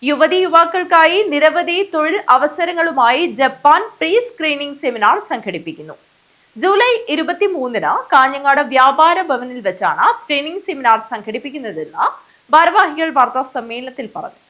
യുവതി യുവാക്കൾക്കായി നിരവധി തൊഴിൽ അവസരങ്ങളുമായി ജപ്പാൻ പ്രീ സ്ക്രീനിംഗ് സെമിനാർ സംഘടിപ്പിക്കുന്നു. ജൂലൈ 23-ന് കാഞ്ഞങ്ങാട് വ്യാപാര ഭവനിൽ വെച്ചാണ് സ്ക്രീനിംഗ് സെമിനാർ സംഘടിപ്പിക്കുന്നതെന്ന് ഭാരവാഹികൾ വാർത്താ സമ്മേളനത്തിൽ പറഞ്ഞു.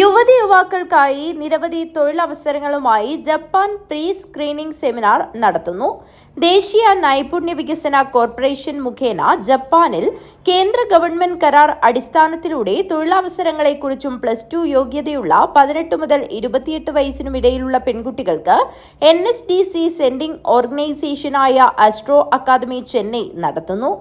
യുവതി യുവാക്കൾക്കായി നിരവധി തൊഴിലവസരങ്ങളുമായി ജപ്പാൻ പ്രീ സ്ക്രീനിംഗ് സെമിനാർ നടത്തുന്നു. ദേശീയ നൈപുണ്യ വികസന കോർപ്പറേഷൻ മുഖേന ജപ്പാനിൽ കേന്ദ്ര ഗവൺമെന്റ് കരാർ അടിസ്ഥാനത്തിലൂടെ തൊഴിലവസരങ്ങളെക്കുറിച്ചും +2 യോഗ്യതയുള്ള 18 മുതൽ 28 വയസ്സിനുമിടയിലുള്ള പെൺകുട്ടികൾക്ക് NSDC സെൻഡിംഗ് ഓർഗനൈസേഷനായ ആസ്ട്രോ അക്കാദമി ചെന്നൈ നടത്തുന്നു.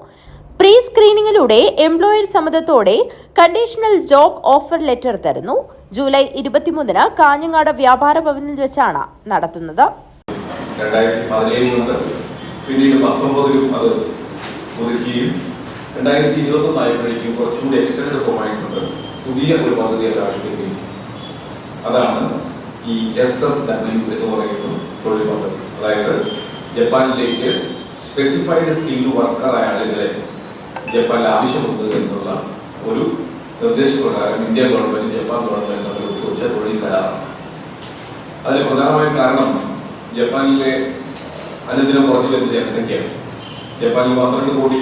പ്രീ സ്ക്രീനിംഗിലൂടെ എംപ്ലോയർ സമ്മതത്തോടെ കണ്ടീഷണൽ ജോബ് ഓഫർ ലെറ്റർ തരുന്നു. ജൂലൈ 23-ന് കാഞ്ഞങ്ങാട് വ്യാപാര ഭവനിൽ വെച്ചാണ് നടത്തുന്നത്. 2017 പിന്നീട് 19-ലും അത് ഒതുക്കിയും 2021 ആയപ്പോഴേക്കും കുറച്ചുകൂടി എക്സ്റ്റൻഡ് ഫോമായിട്ടുണ്ട് പുതിയ ഒരു പദ്ധതി ആവിഷ്കരിക്കുകയും അതാണ് ഈ SSW എന്ന് പറയുന്ന തൊഴിൽ പദ്ധതി. അതായത് ജപ്പാനിലേക്ക് സ്പെസിഫൈഡ് സ്കിൽഡ് വർക്കറായ ആളുകളെ ജപ്പാനിൽ ആവശ്യമുണ്ട് എന്നുള്ള ഒരു നിർദ്ദേശപ്രകാരം ഇന്ത്യ ഗവൺമെന്റ് ജപ്പാൻ ഗവൺമെന്റ് തമ്മിൽ ഒത്തുവച്ച തൊഴിൽ കരാറാണ്. അതിന് പ്രധാനമായ കാരണം ജപ്പാനിലെ അനുദിനം കുറഞ്ഞു വരുന്ന ജനസംഖ്യയാണ്. ജപ്പാനിൽ 12 കോടി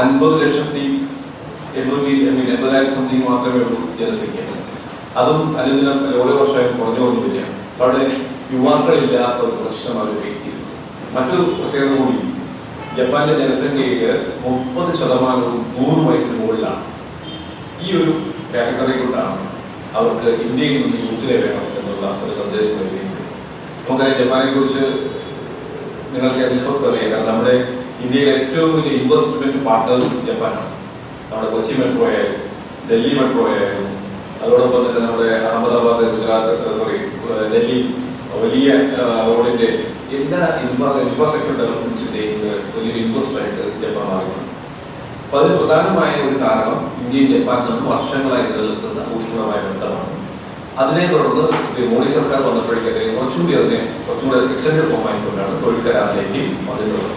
50,880,000 സംതിങ് മാത്രമേ ഉള്ളൂ ജനസംഖ്യ. അതും അനുദിനം ഓരോ വർഷമായും കുറഞ്ഞുകൊണ്ട് വരികയാണ്. അവിടെ യുവാക്കളില്ലാത്ത ഒരു പ്രശ്നം അവർ ഫേസ് ചെയ്തു. മറ്റൊരു പ്രത്യേകത കൂടി, ജപ്പാന്റെ ജനസംഖ്യയിൽ 30% 100 വയസ്സിന് മുകളിലാണ്. ഈ ഒരു കാറ്റഗറി കൊണ്ടാണ് അവർക്ക് ഇന്ത്യയിൽ നിന്ന് യൂത്തിലെ വേണം എന്നുള്ള ഒരു സന്ദേശം നൽകിയിട്ടുണ്ട്. നമുക്കറിയാം, ജപ്പാനെ കുറിച്ച് നിങ്ങൾക്ക് എല്ലാവർക്കും അറിയാം. കാരണം നമ്മുടെ ഇന്ത്യയിലെ ഏറ്റവും വലിയ ഇൻവെസ്റ്റ്മെന്റ് പാർട്ട്നേഴ്സ് ജപ്പാനാണ്. നമ്മുടെ കൊച്ചി മെട്രോ ആയാലും ഡൽഹി മെട്രോ ആയാലും അതോടൊപ്പം തന്നെ നമ്മുടെ അഹമ്മദാബാദ് ഡൽഹി വലിയ റോഡിന്റെ എല്ലാ ഇൻഫ്രാസ്ട്രക്ചർ ഡെവലപ്മെന്റ്സിന്റെയും വലിയൊരു ഇൻവെസ്റ്റ്മെന്റ് ജപ്പാൻ മാറിയാണ്. അപ്പൊ അതിന് പ്രധാനമായ ഒരു കാരണം ഇന്ത്യയും ജപ്പാൻ തമ്മിൽ വർഷങ്ങളായി നിലനിൽക്കുന്ന ഊഷ്മളമായ ബന്ധമാണ്. അതിനെ തുടർന്ന് മോഡി സർക്കാർ വന്നപ്പോഴേക്കും കുറച്ചുകൂടി എക്സ്റ്റൻഡ് ഫോമായിക്കൊണ്ടാണ് തൊഴിൽ കരാറിലേക്ക് വന്നിട്ടുള്ളത്.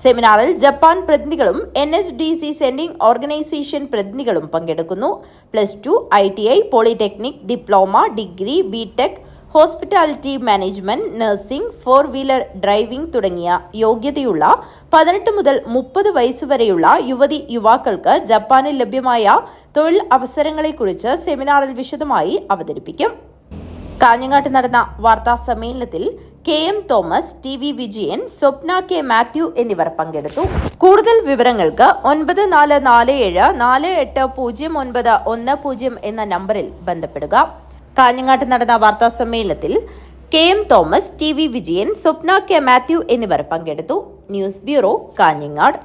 സെമിനാറിൽ ജപ്പാൻ പ്രതിനിധികളും NSDC സെൻഡിംഗ് ഓർഗനൈസേഷൻ പ്രതിനിധികളും പങ്കെടുക്കുന്നു. +2, ITI, polytechnic, diploma, degree, B Tech, hospitality management, nursing, 4-വീലർ ഡ്രൈവിംഗ് തുടങ്ങിയ യോഗ്യതയുള്ള 18 മുതൽ 30 വയസ്സുവരെയുള്ള യുവതി യുവാക്കൾക്ക് ജപ്പാനിൽ ലഭ്യമായ തൊഴിൽ അവസരങ്ങളെക്കുറിച്ച് സെമിനാറിൽ വിശദമായി അവതരിപ്പിക്കും. കാഞ്ഞങ്ങാട്ട് നടന്ന വാർത്താ സമ്മേളനത്തിൽ KM തോമസ്, TV വിജയൻ, സ്വപ്ന K മാത്യു എന്നിവർ പങ്കെടുത്തു. കൂടുതൽ വിവരങ്ങൾക്ക് 9447480910 എന്ന നമ്പറിൽ ബന്ധപ്പെടുക. കാഞ്ഞങ്ങാട്ട് നടന്ന വാർത്താ സമ്മേളനത്തിൽ KM തോമസ്, TV വിജയൻ, സ്വപ്ന K മാത്യു എന്നിവർ പങ്കെടുത്തു. News bureau, Kanhangad.